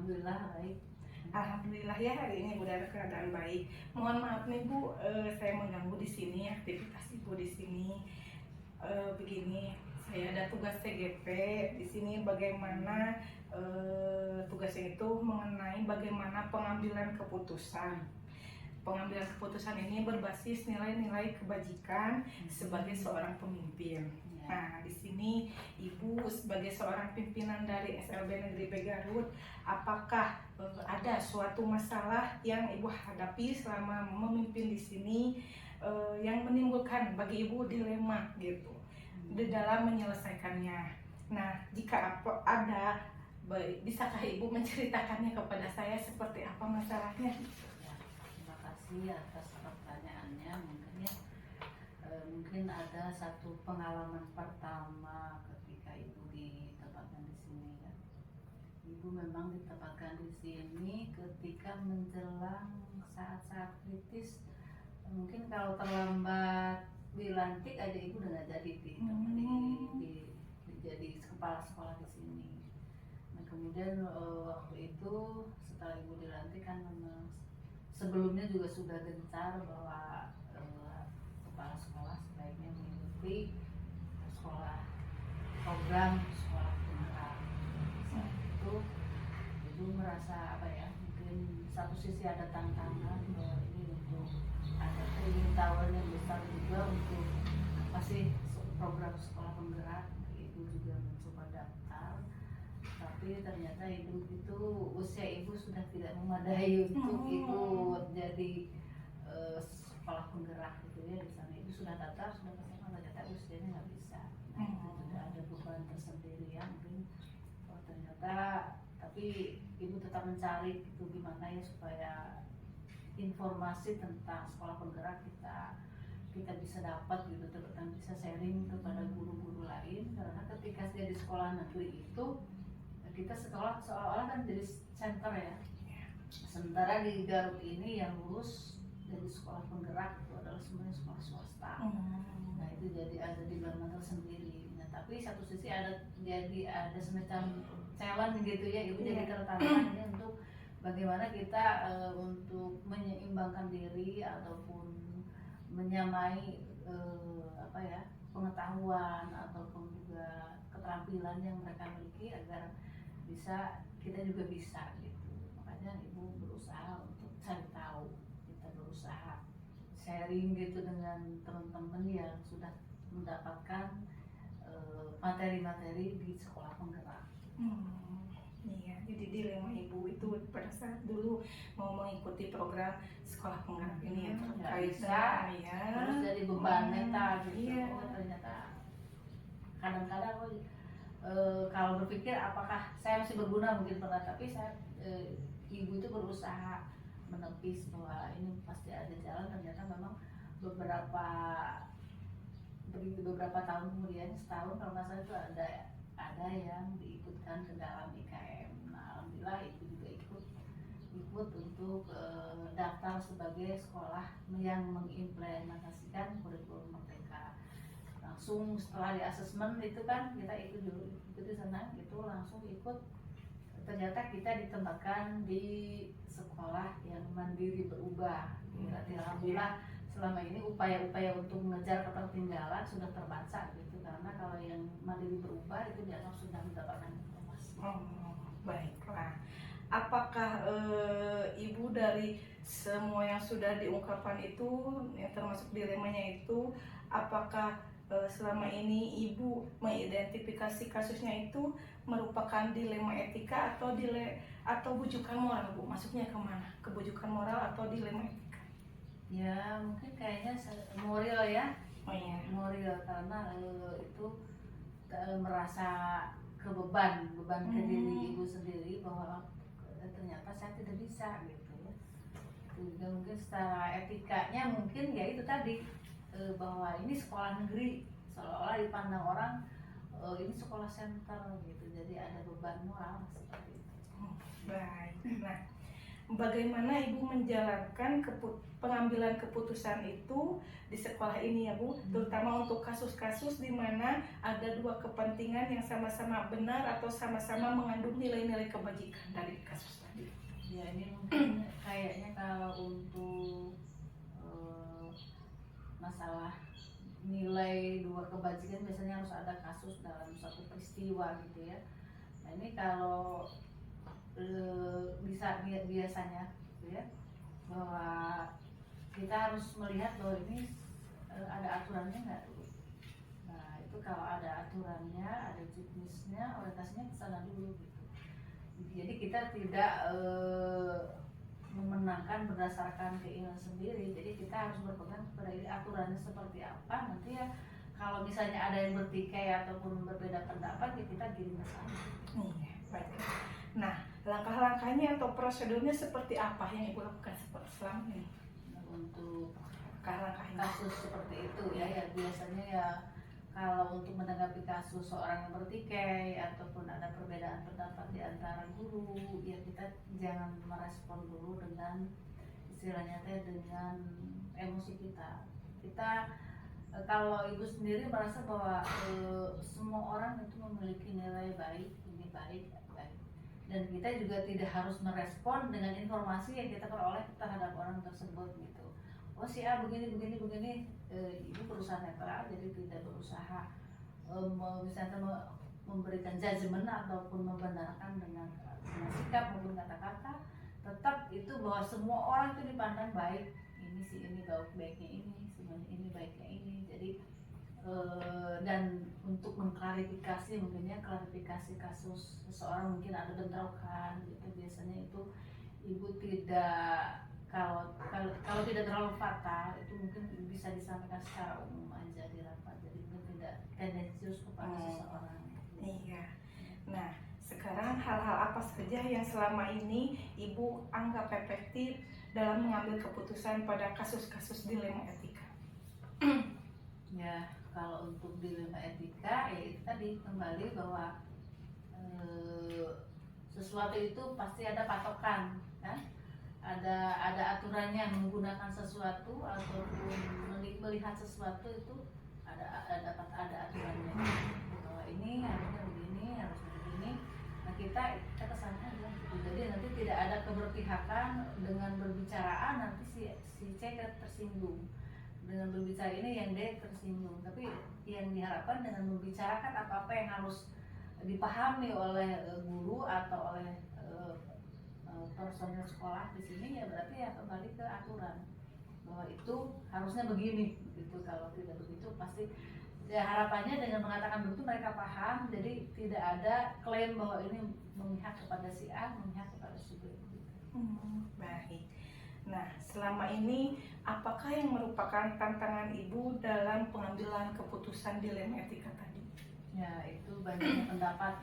Alhamdulillah baik. Alhamdulillah ya, hari ini udah keadaan baik. Mohon maaf nih Bu, saya mengganggu di sini aktivitas Ibu di sini. Begini, saya ada tugas TGP di sini. Bagaimana tugasnya itu mengenai bagaimana pengambilan keputusan. Pengambilan keputusan ini berbasis nilai-nilai kebajikan sebagai seorang pemimpin. Nah, di sini Ibu sebagai seorang pimpinan dari SLB Negeri B Garut, apakah ada suatu masalah yang Ibu hadapi selama memimpin di sini yang menimbulkan bagi Ibu dilema gitu di dalam menyelesaikannya? Nah, jika ada, bisakah Ibu menceritakannya kepada saya seperti apa masalahnya? Ya, terima kasih atas pertanyaannya. Mungkin ada satu pengalaman pertama ketika Ibu ditempatkan di sini ya. Ibu memang ditempatkan di sini ketika menjelang saat-saat kritis. Mungkin kalau terlambat dilantik aja Ibu udah nggak jadi jadi kepala sekolah di sini. Nah kemudian waktu itu setelah Ibu dilantik kan memang sebelumnya juga sudah gencar bahwa kepala sekolah sebaiknya mengikuti program sekolah penggerak. Saat itu Ibu merasa mungkin satu sisi ada tantangan bahwa ini untuk ada pengetahuan yang besar juga untuk apa sih program sekolah penggerak. Ibu juga mencoba daftar, tapi ternyata usia Ibu sudah tidak memadai untuk ikut jadi sekolah penggerak gitu ya. Di sana Ibu sudah daftar, sudah kesana, ternyata usianya nggak bisa. Nah itu sudah ada beban tersendiri ya mungkin. Ternyata tapi Ibu tetap mencari itu gimana ya supaya informasi tentang sekolah penggerak kita bisa dapat gitu, dan bisa sharing kepada guru-guru lain. Karena ketika jadi sekolah negeri itu kita sekolah seolah-olah kan jadi center ya. Sementara di Garut ini yang lulus dari sekolah penggerak itu adalah semuanya sekolah swasta. Nah itu jadi ada dilema tersendiri. Nah tapi satu sisi ada semacam challenge gitu ya, Ibu jadi tertanam ini untuk bagaimana kita untuk menyeimbangkan diri ataupun menyamai pengetahuan ataupun juga keterampilan yang mereka miliki agar kita juga bisa gitu. Makanya Ibu berusaha untuk cari tahu, kita berusaha sharing gitu dengan teman-teman yang sudah mendapatkan materi-materi di sekolah penggerak. Iya, jadi dilema Ibu itu pada saat dulu mau mengikuti program sekolah penggerak ini ya terkait terus jadi beban mental gitu. Iya. Ternyata kadang-kadang kalau berpikir apakah saya masih berguna mungkin pernah, tapi Ibu itu berusaha menepis bahwa ini pasti ada jalan. Ternyata memang beberapa tahun kemudian, setahun kalau nggak salah itu ada yang diikutkan ke dalam IKM. Nah, alhamdulillah Ibu juga ikut untuk daftar sebagai sekolah yang mengimplementasikan kurikulum Merdeka. Langsung setelah di asesmen itu kan kita ikuti senang gitu, langsung ikut. Ternyata kita ditempatkan di sekolah yang mandiri berubah. Berarti alhamdulillah selama ini upaya-upaya untuk mengejar ketertinggalan sudah terbaca gitu, karena kalau yang mandiri berubah itu dianggap sudah mendapatkan informasi. Baiklah. Apakah Ibu dari semua yang sudah diungkapkan itu, yang termasuk dilemanya itu, apakah selama ini Ibu mengidentifikasi kasusnya itu merupakan dilema etika atau bujukan moral, Bu? Masuknya kemana? Kebujukan moral atau dilema etika? Ya mungkin kayaknya moral ya. Moral, karena itu merasa beban ke diri Ibu sendiri bahwa ternyata saya tidak bisa gitu ya. Juga mungkin secara etikanya mungkin ya itu tadi, bahwa ini sekolah negeri, seolah-olah dipandang orang ini sekolah center gitu, jadi ada beban moral seperti itu. Baik. Nah, bagaimana Ibu menjalankan pengambilan keputusan itu di sekolah ini ya Bu, terutama untuk kasus-kasus di mana ada dua kepentingan yang sama-sama benar atau sama-sama mengandung nilai-nilai kebajikan dari kasus tadi. Ya ini mungkin kayaknya kalau untuk masalah nilai dua kebajikan biasanya harus ada kasus dalam satu peristiwa gitu ya. Nah ini kalau bisa biasanya gitu ya, bahwa kita harus melihat bahwa ini ada aturannya nggak dulu. Nah itu kalau ada aturannya, ada jenisnya, orientasinya ke sana dulu gitu. Jadi kita tidak memenangkan berdasarkan keinginan sendiri. Jadi kita harus berpegang kepada aturannya seperti apa. Nanti ya kalau misalnya ada yang bertikai ataupun berbeda pendapat, ya kita giring ke sana. Iya, baik. Nah, langkah-langkahnya atau prosedurnya seperti apa yang Ibu lakukan selama ini? Untuk Langkah-langkahnya kasus seperti itu ya biasanya ya kalau untuk menanggapi kasus seorang yang bertikai ataupun ada perbedaan pendapat di antara guru, ya kita jangan merespon dulu dengan istilahnya dengan emosi kita. Kalau ibu sendiri merasa bahwa semua orang itu memiliki nilai baik, ini baik, dan kita juga tidak harus merespon dengan informasi yang kita peroleh terhadap orang tersebut gitu. Oh si A begini, ibu berusaha netral, jadi tidak berusaha misalnya memberikan judgement ataupun membenarkan dengan sikap maupun kata-kata. Tetap itu bahwa semua orang itu dipandang baik, ini si ini baiknya ini, sebenarnya ini baiknya ini. Jadi dan untuk mengklarifikasi mungkinnya klarifikasi kasus seseorang mungkin ada bentrokan gitu, biasanya itu ibu tidak kalau tidak terlalu fatal itu mungkin bisa disampaikan secara umum aja di rapat, jadi mungkin tidak tendensius kepada seseorang. Iya. Nah sekarang hal-hal apa saja yang selama ini Ibu anggap efektif dalam mengambil keputusan pada kasus-kasus dilema etika? Ya kalau untuk dilema etika ya itu tadi kembali bahwa sesuatu itu pasti ada patokan kan, ada aturannya. Menggunakan sesuatu ataupun melihat sesuatu itu ada aturannya bahwa ini harusnya begini, harus begini. Nah kita kesana aja gitu. Jadi nanti tidak ada keberpihakan dengan berbicara nanti si C tersinggung, dengan berbicara ini yang D tersinggung. Tapi yang diharapkan dengan membicarakan apa-apa yang harus dipahami oleh guru atau oleh personil sekolah di sini, ya berarti ya kembali ke aturan bahwa itu harusnya begini gitu. Kalau tidak begitu pasti ya harapannya dengan mengatakan begitu mereka paham, jadi tidak ada klaim bahwa ini memihak kepada si A, memihak kepada si B gitu. Baik. Nah selama ini apakah yang merupakan tantangan Ibu dalam pengambilan keputusan dilema etika tadi? Ya itu banyaknya pendapat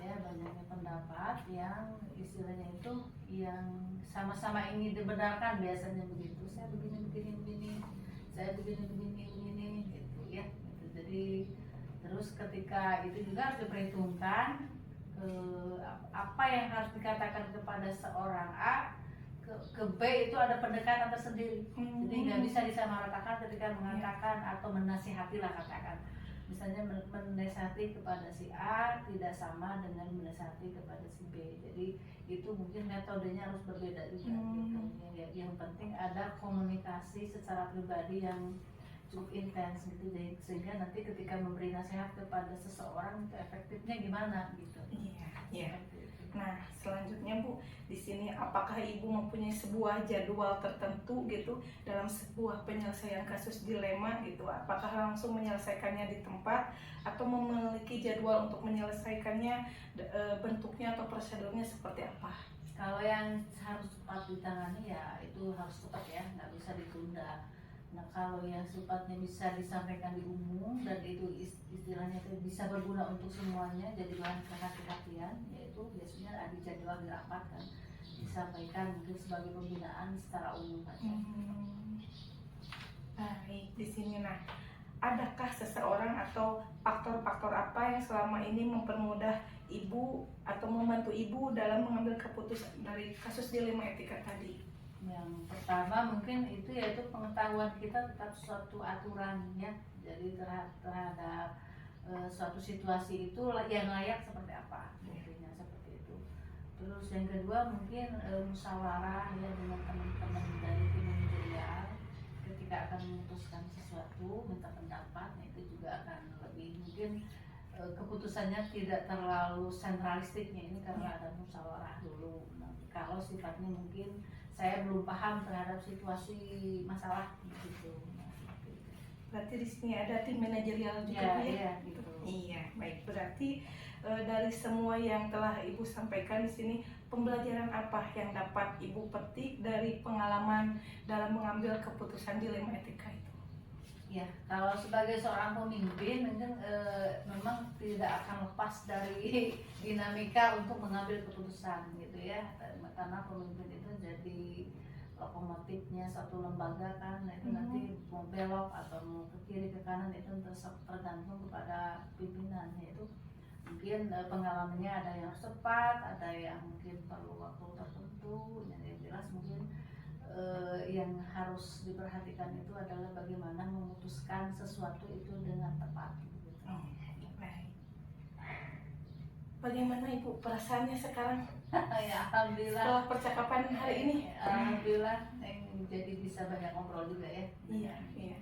yang istilahnya itu yang sama-sama ingin dibenarkan, biasanya begitu. Saya begini saya begini gitu ya gitu. Jadi terus ketika itu juga harus diperhitungkan apa yang harus dikatakan kepada seorang A, ke B itu ada pendekatan tersendiri. Jadi nggak bisa disamaratakan ketika mengatakan atau menasihati lah katakan. Misalnya menasihati kepada si A tidak sama dengan menasihati kepada si B. Jadi itu mungkin metodenya harus berbeda juga gitu. Yang penting ada komunikasi secara pribadi yang cukup intens gitu, sehingga nanti ketika memberi nasihat kepada seseorang itu efektifnya gimana gitu. Iya. Nah selanjutnya Bu, di sini apakah Ibu mempunyai sebuah jadwal tertentu gitu dalam sebuah penyelesaian kasus dilema gitu? Apakah langsung menyelesaikannya di tempat atau memiliki jadwal untuk menyelesaikannya, bentuknya atau prosedurnya seperti apa? Kalau yang harus cepat ditangani ya itu harus cepat ya, nggak bisa ditunda. Nah kalau yang sifatnya bisa disampaikan di umum dan itu istilahnya itu bisa berguna untuk semuanya, jadi bahan kehati-hatian, yaitu biasanya ada jadwal di rapat kan, disampaikan mungkin sebagai pembinaan secara umum saja. Baik, di sini nah adakah seseorang atau faktor-faktor apa yang selama ini mempermudah Ibu atau membantu Ibu dalam mengambil keputusan dari kasus dilema etika tadi? Yang pertama mungkin itu yaitu pengetahuan kita tetap suatu aturan ya. Jadi terhadap suatu situasi itu yang layak seperti apa, intinya seperti itu. Terus yang kedua mungkin musyawarah ya dengan teman-teman dari tim manajerial ketika akan memutuskan sesuatu, minta pendapat, nah itu juga akan lebih mungkin keputusannya tidak terlalu sentralistiknya ini karena ada musyawarah dulu. Nah, kalau sifatnya mungkin saya belum paham terhadap situasi masalah gitu. Nah, seperti itu. Berarti di sini ada tim manajerial juga Ya, Bu ya? iya, gitu. Iya, baik. Berarti dari semua yang telah Ibu sampaikan di sini, pembelajaran apa yang dapat Ibu petik dari pengalaman dalam mengambil keputusan dilema etika itu? Ya, kalau sebagai seorang pemimpin mungkin memang tidak akan lepas dari dinamika untuk mengambil keputusan gitu ya, karena pemimpin itu jadi lokomotifnya satu lembaga kan, nah itu nanti mau belok atau mau ke kiri ke kanan itu tergantung kepada pimpinan, yaitu mungkin pengalamannya ada yang cepat, ada yang mungkin perlu waktu tertentu, yang jelas mungkin yang harus diperhatikan itu adalah bagaimana memutuskan sesuatu itu dengan tepat gitu. Baik. Bagaimana Ibu perasaannya sekarang Ya, alhamdulillah. setelah percakapan hari ini? Alhamdulillah, jadi bisa banyak ngobrol juga ya. Iya, iya.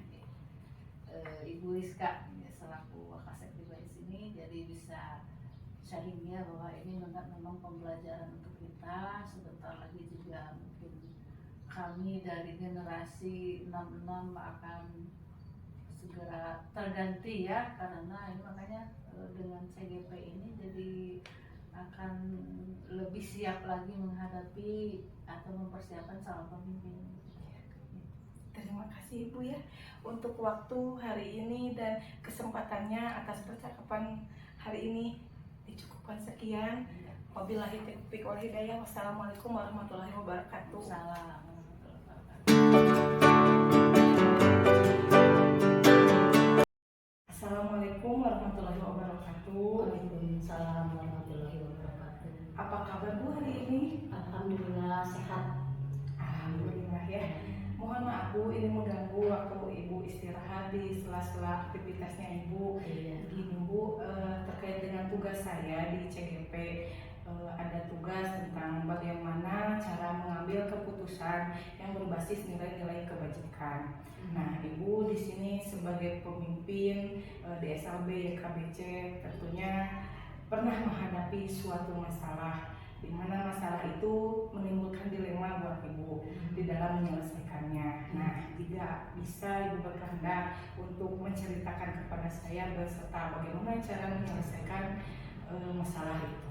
Ibu Rizka ya, selaku Wakasek juga di sini, jadi bisa sharing ya bahwa ini memang pembelajaran untuk kita. Sebentar lagi juga mungkin kami dari generasi 66 akan segera terganti ya, karena ini makanya dengan CGP ini jadi akan lebih siap lagi menghadapi atau mempersiapkan calon pemimpin. Terima kasih Ibu ya untuk waktu hari ini dan kesempatannya atas percakapan hari ini. Dicukupkan sekian. Wabillahi taufiq wal hidayah. Wassalamualaikum warahmatullahi wabarakatuh. Salam. Assalamualaikum warahmatullahi wabarakatuh. Waalaikumsalam warahmatullahi wabarakatuh. Apa kabar Bu hari ini? Alhamdulillah sehat. Alhamdulillah ya. Mohon maaf Bu, ini mengganggu waktu Ibu istirahat di sela-sela aktivitasnya Ibu. Iya. Gini Bu, terkait dengan tugas saya di CGP, ada tugas tentang bagaimana cara mengambil keputusan yang berbasis nilai-nilai kebajikan. Nah, Ibu di sini sebagai pemimpin DSLB YKBC tentunya pernah menghadapi suatu masalah, di mana masalah itu menimbulkan dilema buat Ibu di dalam menyelesaikannya. Nah, jika bisa Ibu berkehendak untuk menceritakan kepada saya beserta bagaimana cara menyelesaikan masalah itu.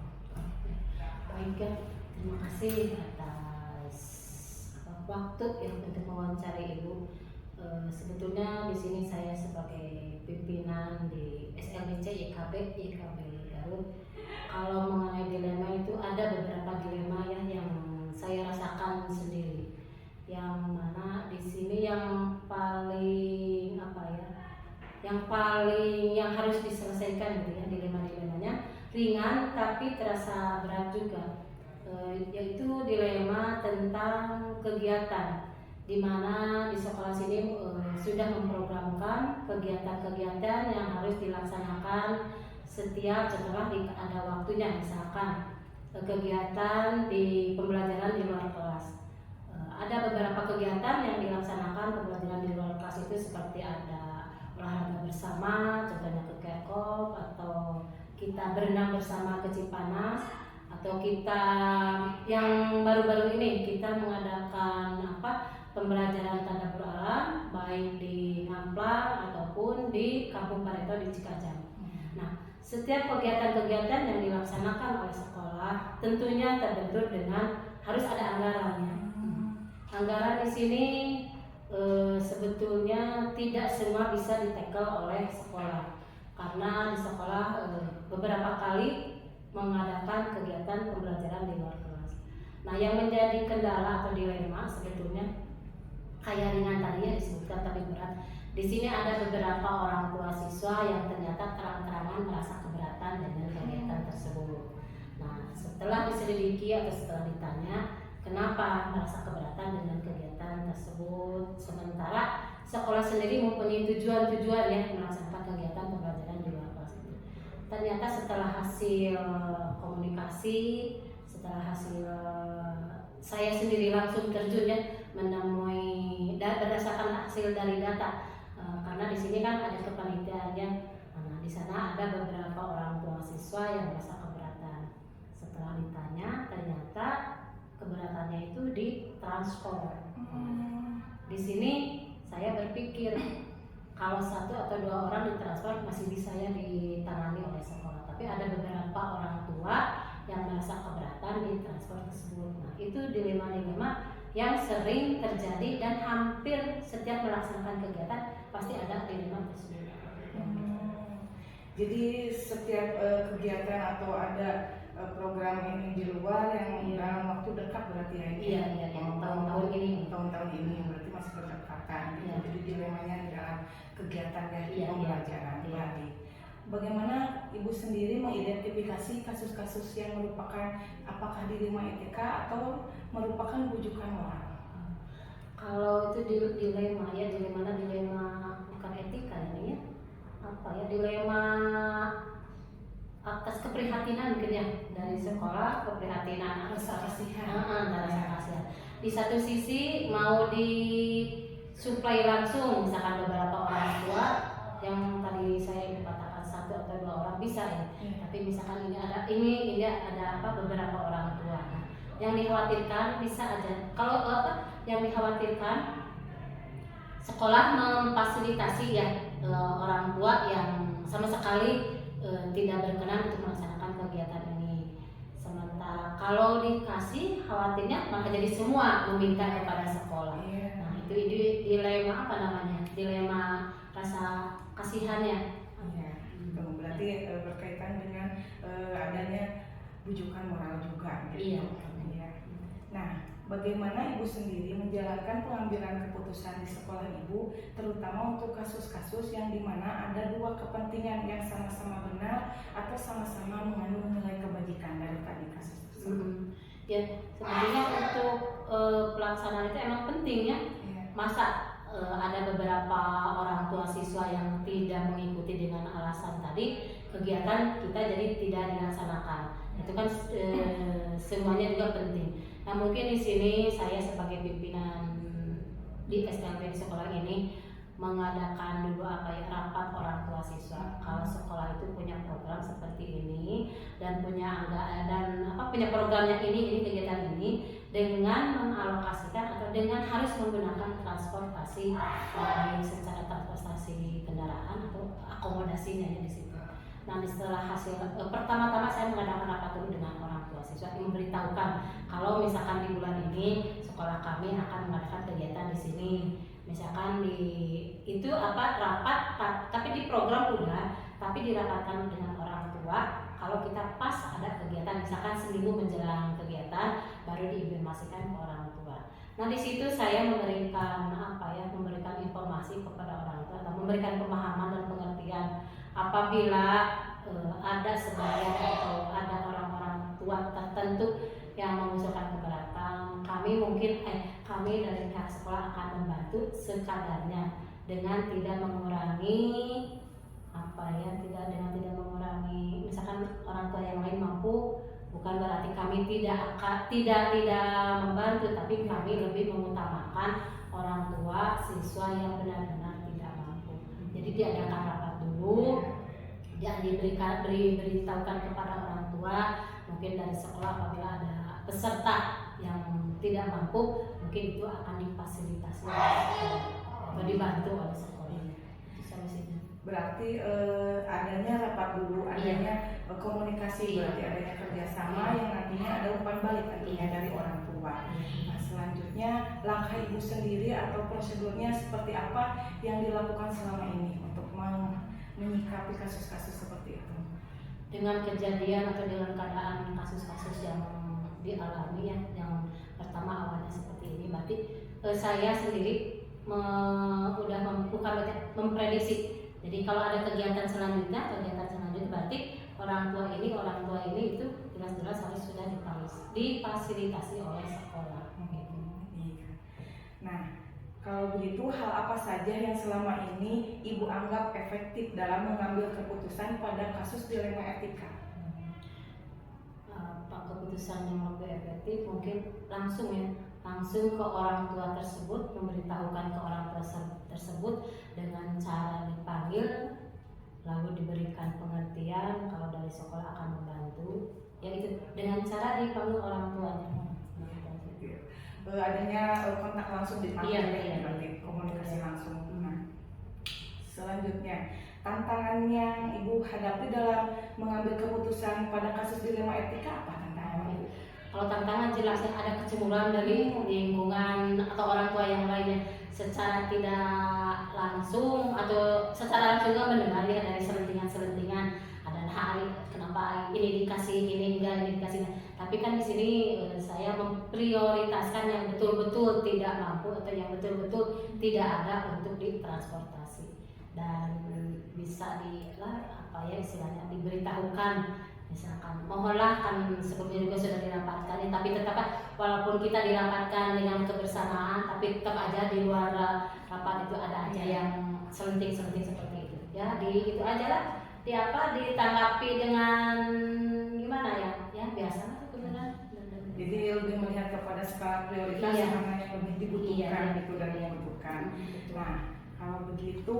Baik ya, terima kasih atas waktu yang untuk mewawancari Ibu. Sebetulnya di sini saya sebagai pimpinan di SLBC YKB Garut. Kalau mengenai dilema itu ada beberapa dilema ya yang saya rasakan sendiri. Yang mana di sini yang paling yang harus diselesaikan gitu ya, dilema-dilemanya ringan tapi terasa berat juga, yaitu dilema tentang kegiatan, di mana di sekolah sini sudah memprogramkan kegiatan-kegiatan yang harus dilaksanakan setiap setelah ada waktunya, misalkan kegiatan di pembelajaran di luar kelas. Ada beberapa kegiatan yang dilaksanakan pembelajaran di luar kelas itu seperti ada olahraga bersama, contohnya ke Kerkop, atau kita berenang bersama ke Cipanas, atau kita yang baru-baru ini kita mengadakan pembelajaran tadabbur alam baik di Namplang ataupun di Kampung Pareto di Cikajang. Nah, setiap kegiatan-kegiatan yang dilaksanakan oleh sekolah tentunya terbentur dengan harus ada anggarannya. Anggaran di sini sebetulnya tidak semua bisa ditekel oleh sekolah, karena di sekolah beberapa kali mengadakan kegiatan pembelajaran di luar kelas. Nah, yang menjadi kendala atau dilema sebetulnya kayak ringan tadi ya disebutkan tapi berat. Di sini ada beberapa orang tua siswa yang ternyata terang-terangan merasa keberatan dengan kegiatan tersebut. Nah, setelah diselidiki atau setelah ditanya, kenapa merasa keberatan dengan kegiatan tersebut, sementara sekolah sendiri mempunyai tujuan-tujuan ya melaksanakan kegiatan pembelajaran di luar kelas itu. Ternyata setelah hasil komunikasi, setelah hasil saya sendiri langsung terjun ya menemui berdasarkan hasil dari data, karena di sini kan ada kepanitiaannya. Nah, di sana ada beberapa orang tua siswa yang merasa keberatan. Setelah ditanya, ternyata keberatannya itu di transport. Di sini saya berpikir kalau 1 atau 2 orang di transport masih bisa ya ditangani oleh sekolah, tapi ada beberapa orang tua yang merasa keberatan di transport tersebut. Nah, itu dilema-dilema yang sering terjadi dan hampir setiap melaksanakan kegiatan pasti ada dilema tersebut. Jadi setiap kegiatan atau ada program ini di luar yang dalam waktu dekat berarti ya? Iya, yang tahun-tahun ini. Tahun-tahun ini berarti masih berdekatan. Iya. Jadi dilemanya di dalam kegiatan dari Iya, pembelajaran. iya. Bagaimana Ibu sendiri mengidentifikasi kasus-kasus yang merupakan apakah dilema etika atau merupakan bujukan moral? Kalau itu dilema ya, dilema bukan etika ini ya, apa ya, dilema atas keprihatinan mungkin ya dari sekolah, keprihatinan Rasa kasihan. rasa kasihan. Di satu sisi mau disuplai langsung, misalkan beberapa orang tua yang tadi saya katakan 1 atau 2 orang bisa ya. Tapi misalkan ini ada beberapa orang tua. Nah, yang dikhawatirkan bisa aja kalau yang dikhawatirkan sekolah memfasilitasi ya orang tua yang sama sekali tidak berkenan untuk melaksanakan kegiatan ini. Sementara kalau dikasih khawatirnya maka jadi semua meminta kepada sekolah. Nah, itu dilema dilema rasa kasihannya. Berarti berkaitan dengan adanya bujukan moral juga gitu. Iya. Nah, bagaimana Ibu sendiri menjalankan pengambilan keputusan di sekolah Ibu, terutama untuk kasus-kasus yang dimana ada 2 kepentingan yang sama-sama benar atau sama-sama mengandung nilai kebajikan dari tadi kasus tersebut? Ya, sebenarnya untuk pelaksanaan itu emang penting ya. Masa ada beberapa orang tua siswa yang tidak mengikuti dengan alasan tadi, kegiatan kita jadi tidak dilaksanakan. Itu kan semuanya juga penting. Nah, mungkin di sini saya sebagai pimpinan di SLB di sekolah ini mengadakan dulu rapat orang tua siswa. Kalau sekolah itu punya program seperti ini dan punya programnya ini kegiatan ini, dengan mengalokasikan atau dengan harus menggunakan transportasi baik secara transportasi kendaraan atau akomodasinya di situ. Nah, setelah hasil pertama-tama saya mengadakan rapat dulu dengan orang tua siswa, memberitahukan kalau misalkan di bulan ini sekolah kami akan mengadakan kegiatan di sini. Misalkan rapat tapi di program udah, tapi dirapatkan dengan orang tua. Kalau kita pas ada kegiatan, misalkan seminggu menjelang kegiatan, baru diinformasikan ke orang tua. Nah, di situ saya memberikan informasi kepada orang tua, atau memberikan pemahaman dan pengertian apabila ada sebagian atau ada orang-orang tua tertentu yang mengusulkan keberatan, kami dari pihak sekolah akan membantu sekadarnya dengan tidak mengurangi tidak mengurangi, misalkan orang tua yang lain mampu, bukan berarti kami tidak membantu, tapi kami lebih mengutamakan orang tua siswa yang benar-benar tidak mampu. Jadi diadakan rapat dulu, diberitahukan kepada orang tua, mungkin dari sekolah apabila ada peserta yang tidak mampu, mungkin itu akan difasilitasi atau dibantu oleh sekolah. Berarti adanya rapat dulu, adanya komunikasi, berarti adanya kerjasama yang nantinya ada umpan balik nantinya dari orang tua. Nah, selanjutnya langkah Ibu sendiri atau prosedurnya seperti apa yang dilakukan selama ini untuk menyikapi kasus-kasus seperti itu? Dengan kejadian atau dengan keadaan kasus-kasus yang dialami ya, yang pertama awalnya seperti ini, berarti saya sendiri memprediksi. Jadi kalau ada kegiatan selanjutnya berarti orang tua ini itu jelas-jelas harus sudah difasilitasi oleh sekolah. Kalau begitu, hal apa saja yang selama ini Ibu anggap efektif dalam mengambil keputusan pada kasus dilema etika? Keputusan yang lebih efektif mungkin langsung ke orang tua tersebut, memberitahukan ke orang tua tersebut dengan cara dipanggil, lalu diberikan pengertian kalau dari sekolah akan membantu, yaitu dengan cara dipanggil orang tuanya. Adanya kontak langsung dipanggil, berarti komunikasi Iya. langsung. Nah, selanjutnya, tantangan yang Ibu hadapi dalam mengambil keputusan pada kasus dilema etika apa tantangannya? Kalau tantangan jelasnya ada kecemburuan dari lingkungan atau orang tua yang lainnya, secara tidak langsung atau secara langsung juga mendengar ya dari selentingan ada hal kenapa ini dikasih, ini enggak, ini dikasih. Tapi kan di sini saya memprioritaskan yang betul-betul tidak mampu atau yang betul-betul tidak ada untuk ditransportasi, dan bisa istilahnya diberitahukan. Misalkan mohonlah, kan sebelumnya juga sudah dirapatkan ya, tapi tetap walaupun kita dirapatkan dengan kebersamaan, tapi tetap aja di luar rapat itu ada aja yang selenting-selenting seperti itu ya. Itu aja lah, ditanggapi dengan gimana ya biasa sebenarnya. Jadi lebih melihat kepada skala prioritas mana yang lebih dibutuhkan gitu dan dibutuhkan. Nah, kalau begitu,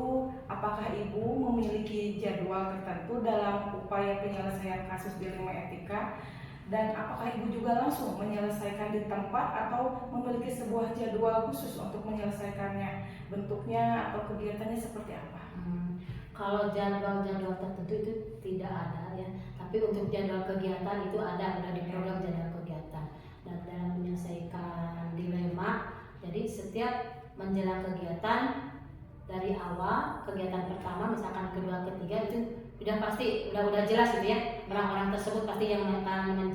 apakah Ibu memiliki jadwal tertentu dalam upaya penyelesaian kasus dilema etika? Dan apakah Ibu juga langsung menyelesaikan di tempat atau memiliki sebuah jadwal khusus untuk menyelesaikannya? Bentuknya atau kegiatannya seperti apa? Kalau jadwal-jadwal tertentu itu tidak ada ya. Tapi untuk jadwal kegiatan itu ada di program jadwal kegiatan. Dan dalam menyelesaikan dilema, jadi setiap menjelang kegiatan, dari awal kegiatan pertama misalkan kedua ketiga itu udah jelas gitu ya, orang-orang tersebut pasti yang akan bukan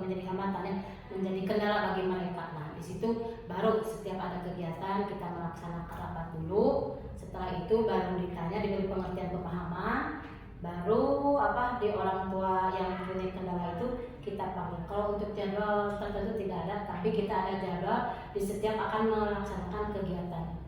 menjadi hambatan ya, menjadi kendala bagi mereka. Nah di situ baru setiap ada kegiatan kita melaksanakan rapat dulu, setelah itu baru ditanya, diberi pengertian pemahaman, baru di orang tua yang punya kendala itu kita panggil. Kalau untuk jadwal tertentu tidak ada, tapi kita ada jadwal di setiap akan melaksanakan kegiatan.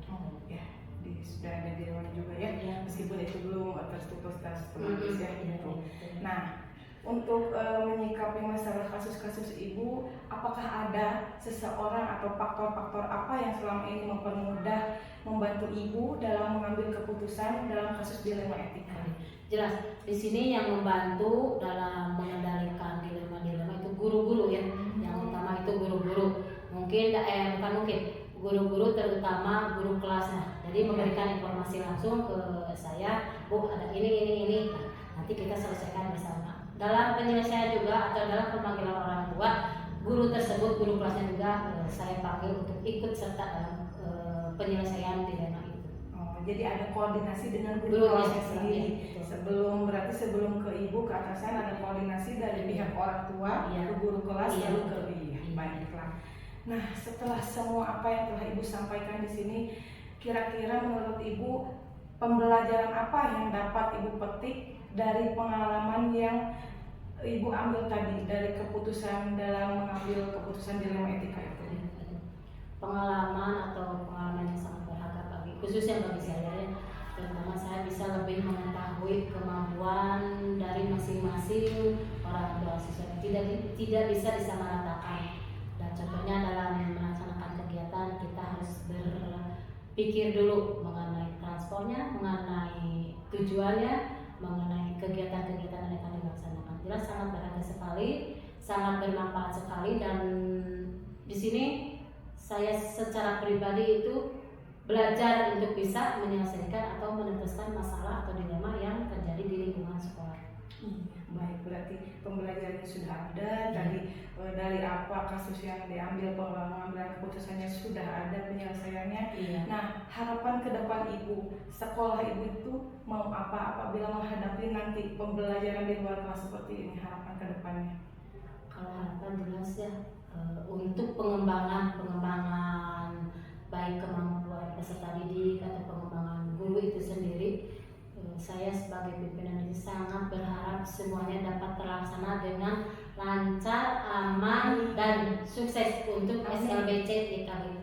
Sudah ada di ruang juga ya, meskipun itu belum terstruktur sistematis ya gitu. Nah, untuk menyikapi masalah kasus-kasus Ibu, apakah ada seseorang atau faktor-faktor apa yang selama ini mempermudah membantu Ibu dalam mengambil keputusan dalam kasus dilema etika? Jelas, di sini yang membantu dalam mengendalikan dilema-dilema itu guru-guru ya. Yang utama itu guru-guru. Guru-guru terutama guru kelasnya. Jadi memberikan informasi langsung ke saya, Bu ada ini. Nah, nanti kita selesaikan bersama. Dalam penyelesaian juga atau dalam pemanggilan orang tua, guru tersebut, guru kelasnya juga saya panggil untuk ikut serta dalam penyelesaian dilema itu. Jadi ada koordinasi dengan guru kelasnya sendiri. Sebelum ke Ibu ke atasan ada koordinasi dari pihak orang tua ke guru kelas lalu ke baiklah. Nah, setelah semua apa yang telah Ibu sampaikan di sini, kira-kira menurut Ibu pembelajaran apa yang dapat Ibu petik dari pengalaman yang Ibu ambil tadi dari keputusan dalam mengambil keputusan dilema etika itu? Pengalaman yang sangat berharga khususnya bagi saya ya. Terutama saya bisa lebih mengetahui kemampuan dari masing-masing orang tua siswa, tidak bisa disamaratakan. Dan contohnya dalam melaksanakan kegiatan kita harus berpikir dulu mengenai transportnya, mengenai tujuannya, mengenai kegiatan-kegiatan yang akan dilaksanakan. Jelas sangat berharga sekali, sangat bermanfaat sekali, dan di sini saya secara pribadi itu belajar untuk bisa menyelesaikan atau menuntaskan masalah atau dilema yang terjadi di lingkungan sekolah. Baik, berarti pembelajarannya sudah ada dari apa kasus yang diambil, pengambilan keputusannya sudah ada, penyelesaiannya. Nah, harapan ke depan Ibu, sekolah Ibu itu mau apa apabila menghadapi nanti pembelajaran di luar kelas seperti ini, harapan ke depannya? Kalau harapan jelas ya, untuk pengembangan baik kemampuan peserta didik atau pengembangan guru itu sendiri, saya sebagai pimpinan ini sangat berharap semuanya dapat terlaksana dengan lancar, aman, dan sukses untuk SLBC DKI.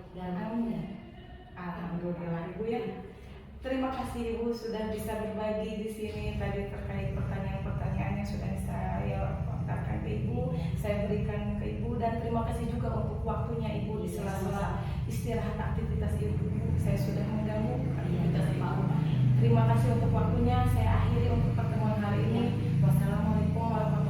kasih Ibu sudah bisa berbagi di sini tadi terkait pertanyaan-pertanyaan yang sudah saya lontarkan ke Ibu. Saya berikan ke Ibu dan terima kasih juga untuk waktunya Ibu di sela-sela istirahat aktivitas Ibu. Saya sudah mengganggu aktivitas Ibu. Terima kasih untuk waktunya. Saya akhiri untuk pertemuan hari ini. Wassalamualaikum warahmatullahi wabarakatuh.